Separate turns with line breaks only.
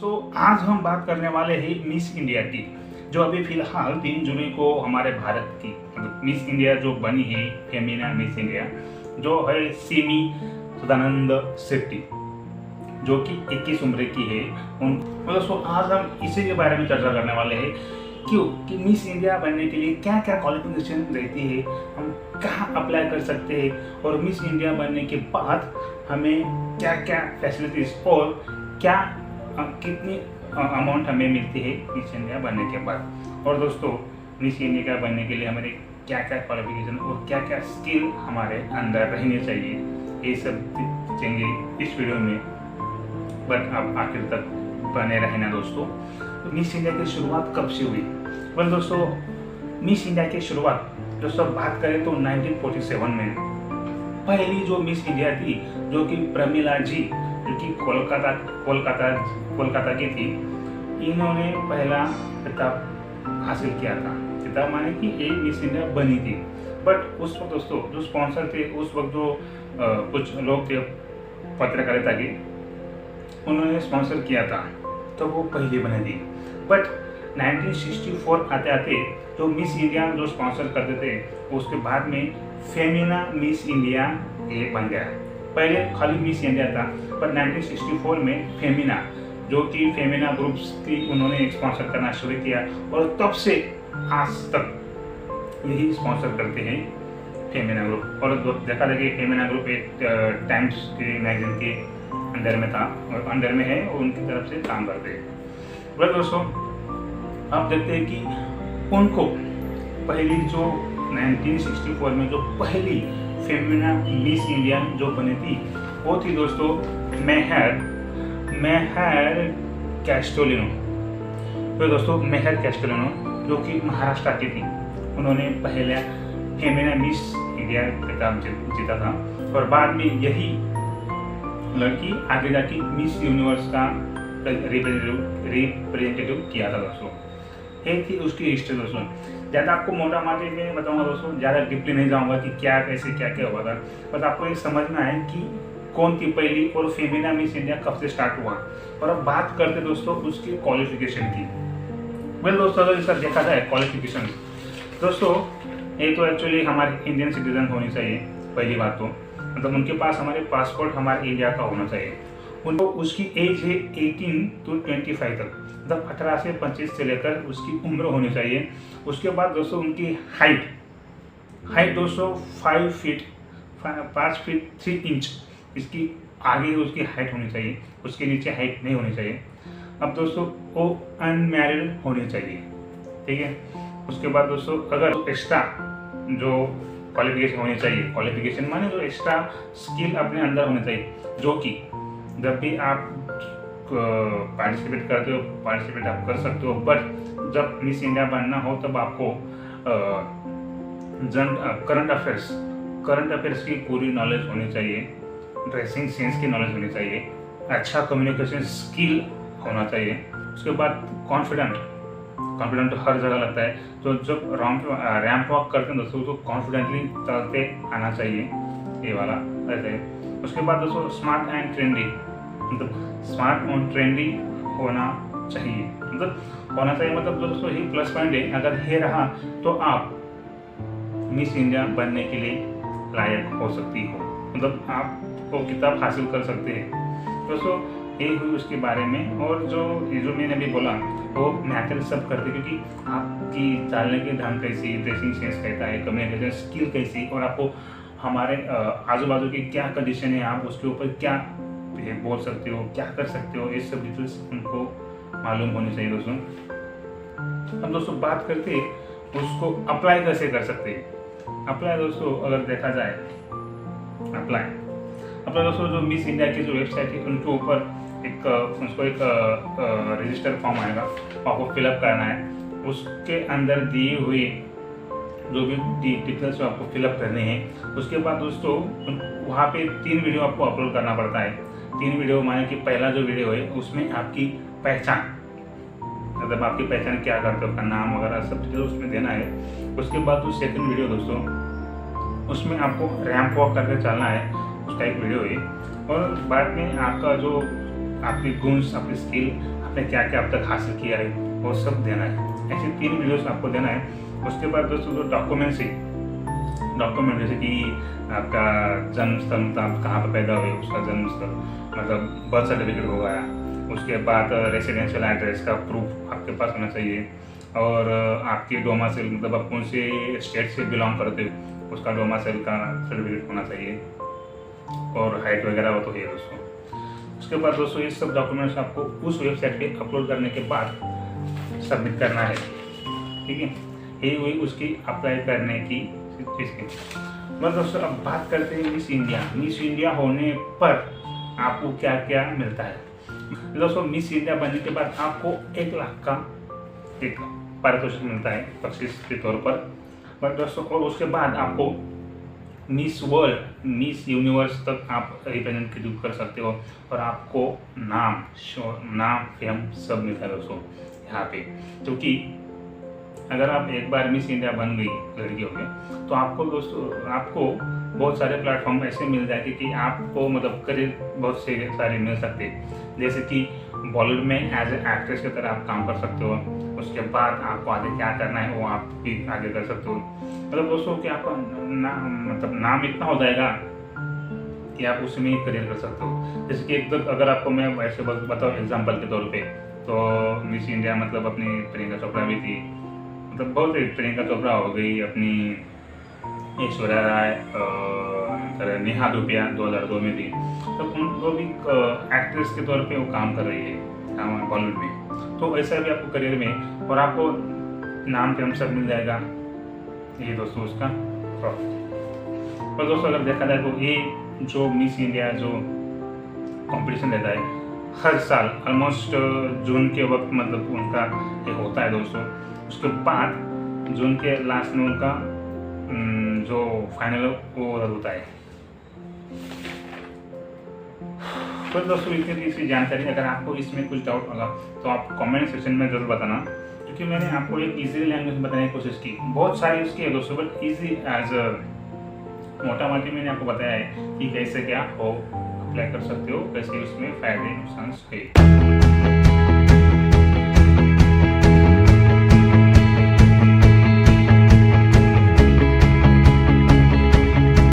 दोस्तों आज हम बात करने वाले हैं मिस इंडिया की, जो अभी फिलहाल 3 जुलाई को हमारे भारत की मिस इंडिया जो बनी है, फेमिना मिस इंडिया, जो है सिमी सदानंद शेट्टी, जो कि 21 उम्र की है। दोस्तों आज हम इसी के बारे में चर्चा करने वाले हैं क्यों कि मिस इंडिया बनने के लिए क्या क्या क्वालिफिकेशन रहती है, हम कहाँ अप्लाई कर सकते हैं और मिस इंडिया बनने के बाद हमें क्या क्या फैसिलिटीज और क्या कितनी अमाउंट हमें मिलती है मिस इंडिया बनने के बाद। और दोस्तों मिस इंडिया बनने के लिए हमारे क्या क्या क्वालिफिकेशन और क्या क्या स्किल हमारे अंदर रहने चाहिए, ये सब देखेंगे इस वीडियो में। बट आप आखिर तक बने रहना दोस्तों। तो मिस इंडिया की शुरुआत कब से हुई? बस दोस्तों मिस इंडिया की शुरुआत दोस्तों बात करें तो 1947 में पहली जो मिस इंडिया थी, जो कि प्रमिला जी, जो कि कोलकाता की थी, इन्होंने पहला खिताब हासिल किया था। खिताब माने कि एक मिस इंडिया बनी थी। बट उस वक्त दोस्तों जो स्पॉन्सर थे, उस वक्त जो कुछ लोग थे पत्रकारिता के, उन्होंने स्पॉन्सर किया था, तो वो पहले बने थी। बट 1964 आते आते जो मिस इंडिया जो स्पॉन्सर करते थे, उसके बाद में फेमिना मिस इंडिया ये बन गया। पहले खाली मिस इंडिया था, पर 1964 में फेमिना, जो कि फेमिना ग्रुप्स की उन्होंने स्पॉन्सर करना शुरू किया और तब से आज तक यही स्पॉन्सर करते हैं फेमिना ग्रुप। और देखा था कि फेमिना ग्रुप एक टाइम्स के मैगजीन के अंडर में था और अंडर में है और उनकी तरफ से काम करते हैं। बस दोस्तों आप देखते हैं कि उनको पहली जो 1964 में जो पहली फेमिना मिस इंडिया जो बनी थी, वो थी दोस्तों मेहर कैस्टोलिनो। तो दोस्तों मेहर कैस्टोलिनो, जो कि महाराष्ट्र की थी, उन्होंने पहले फेमिना मिस इंडिया खिताब जीता था और बाद में यही लड़की आगे जाके मिस यूनिवर्स का रिप्रेजेंटेटिव किया था दोस्तों। एक थी उसकी हिस्ट्री दोस्तों। ज़्यादा आपको मोटा माटी में बताऊंगा दोस्तों, ज़्यादा डीपली नहीं जाऊंगा कि क्या कैसे क्या क्या हुआ था, बस आपको ये समझना है कि कौन थी पहली और फेमिना मिस इंडिया कब से स्टार्ट हुआ। और अब बात करते दोस्तों उसकी क्वालिफिकेशन की। वेल दोस्तों अगर इसका देखा जाए क्वालिफिकेशन दोस्तों, ये तो एक्चुअली हमारे इंडियन सिटीजन होनी चाहिए पहली बात तो, मतलब उनके पास हमारे पासपोर्ट हमारे इंडिया का होना चाहिए। उनको उसकी एज है 18 to 25 तक, मतलब 18 से 25 से लेकर उसकी उम्र होनी चाहिए। उसके बाद दोस्तों उनकी हाइट दोस्तों 5 फीट 3 इंच इसकी आगे उसकी हाइट होनी चाहिए, उसके नीचे हाइट नहीं होनी चाहिए। अब दोस्तों वो अनमैरिड होनी चाहिए, ठीक है। उसके बाद दोस्तों अगर एक्स्ट्रा जो क्वालिफिकेशन होनी चाहिए, क्वालिफिकेशन माने जो एक्स्ट्रा स्किल अपने अंदर होने चाहिए, जो कि जब भी आप पार्टिसिपेट करते हो, पार्टिसिपेट आप कर सकते हो, बट जब मिस इंडिया बनना हो तब आपको करंट अफेयर्स की पूरी नॉलेज होनी चाहिए, ड्रेसिंग सेंस की नॉलेज होनी चाहिए, अच्छा कम्युनिकेशन स्किल होना चाहिए। उसके बाद कॉन्फिडेंट तो हर जगह लगता है, तो जब रैंप वॉक करते हैं दोस्तों तो कॉन्फिडेंटली चलते आना चाहिए, ये वाला रहता है। उसके बाद दोस्तों स्मार्ट एंड ट्रेंडी, मतलब स्मार्ट और ट्रेंडी होना चाहिए, मतलब दोस्तों ही प्लस पॉइंट है। अगर ये रहा तो आप मिस इंडिया बनने के लिए लायक हो सकती हो, मतलब आप वो किताब हासिल कर सकते हैं दोस्तों। यही हुई उसके बारे में। और जो मैंने अभी बोला वो मैटर सब करते, क्योंकि आपकी चालने की ढंग कैसी, ड्रेसिंग सेंस कैसा है, कम्युनिकेशन स्किल कैसी, और आपको हमारे आजू बाजू की क्या कंडीशन है, आप उसके ऊपर क्या बोल सकते हो, क्या कर सकते हो, ये सब डिटेल्स उनको मालूम होनी चाहिए दोस्तों। अब दोस्तों बात करते उसको अप्लाई कैसे कर सकते हैं। अप्लाई दोस्तों अगर देखा जाए, अप्लाई दोस्तों जो मिस इंडिया की जो वेबसाइट है उनके ऊपर एक रजिस्टर फॉर्म आएगा, आपको फिलअप करना है। उसके अंदर दिए हुए जो भी डिटेल्स आपको फिलअप करने हैं। उसके बाद दोस्तों वहाँ पे 3 वीडियो आपको अपलोड करना पड़ता है। 3 वीडियो माने कि पहला जो वीडियो है उसमें आपकी पहचान, मतलब आपकी पहचान क्या करते हो, आपका नाम वगैरह सब डिटेल उसमें देना है। उसके बाद जो सेकंड वीडियो दोस्तों, उसमें आपको रैंप वॉक करके चलना है, उसका एक वीडियो है। और बाद में आपका जो आपकी गुण, आपकी स्किल, आपने क्या क्या अब तक हासिल किया है वो सब देना है। ऐसे 3 वीडियोस आपको देना है। उसके बाद दोस्तों जो डॉक्यूमेंट जैसे कि आपका जन्म स्थल, मतलब आप कहाँ पर पैदा हुए उसका जन्म स्थल, मतलब बर्थ सर्टिफिकेट हो गया। उसके बाद रेसिडेंशियल एड्रेस का प्रूफ आपके पास होना चाहिए, और आपके डोमासाइल, मतलब आप कौन से स्टेट से बिलोंग करते हो उसका डोमासाइल का सर्टिफिकेट होना चाहिए, और हाइट वगैरह वो तो है दोस्तों। उसके बाद दोस्तों ये सब डॉक्यूमेंट्स आपको उस वेबसाइट पे अपलोड करने के बाद सबमिट करना है, ठीक है। यही हुई उसकी अप्लाई करने की चीज़ की। बस दोस्तों अब बात करते हैं मिस इंडिया होने पर आपको क्या क्या मिलता है। दोस्तों मिस इंडिया बनने के बाद आपको 1 लाख का एक पारितोषिक मिलता है बख्शीश के तौर पर। बट दोस्तों और उसके बाद आपको मिस वर्ल्ड, मिस यूनिवर्स तक आप रिप्रेजेंटेटिव कर सकते हो, और आपको नाम फेम सब मिलता है दोस्तों यहाँ पे। क्योंकि अगर आप एक बार मिस इंडिया बन गई लड़की हो गई तो आपको दोस्तों आपको बहुत सारे प्लेटफॉर्म ऐसे मिल जाएंगे कि आपको मतलब करियर बहुत से सारे मिल सकते हैं। जैसे कि बॉलीवुड में एज ए एक्ट्रेस की तरह आप काम कर सकते हो। उसके बाद आपको आगे क्या करना है वो आप भी आगे कर सकते हो। मतलब दोस्तों कि आपका नाम इतना हो जाएगा कि आप उसमें ही करियर कर सकते हो। जैसे कि अगर आपको मैं वैसे बताऊँ एग्जाम्पल के तौर पे, तो मिस इंडिया मतलब अपनी प्रियंका चोपड़ा भी थी, मतलब बहुत प्रियंका चोपड़ा हो गई, अपनी ऐश्वर्या राय, नेहा धूपिया 2002 में थी, तो उनको भी एक्ट्रेस के तौर पे वो काम कर रही है बॉलीवुड में। तो ऐसा भी आपको करियर में, और आपको नाम पे हम सब मिल जाएगा। ये दोस्तों उसका प्रॉफिट। और दोस्तों अगर देखा जाए तो ये जो मिस इंडिया जो कंपटीशन रहता है हर साल ऑलमोस्ट जून के वक्त, मतलब उनका ये होता है दोस्तों। उसके बाद जून के लास्ट में उनका जो फाइनल वो रद्द होता है। तो दोस्तों इतनी इसकी जानकारी, अगर आपको इसमें कुछ डाउट होगा तो आप कमेंट सेक्शन में जरूर बताना, क्योंकि मैंने आपको एक इजी लैंग्वेज में बताने की कोशिश की। बहुत सारी इसकी है दोस्तों, बट इजी एज मोटा मोटी मैंने आपको बताया है कि कैसे क्या हो अप्लाई कर सकते हो, कैसे उसमें फायदे नुकसान है।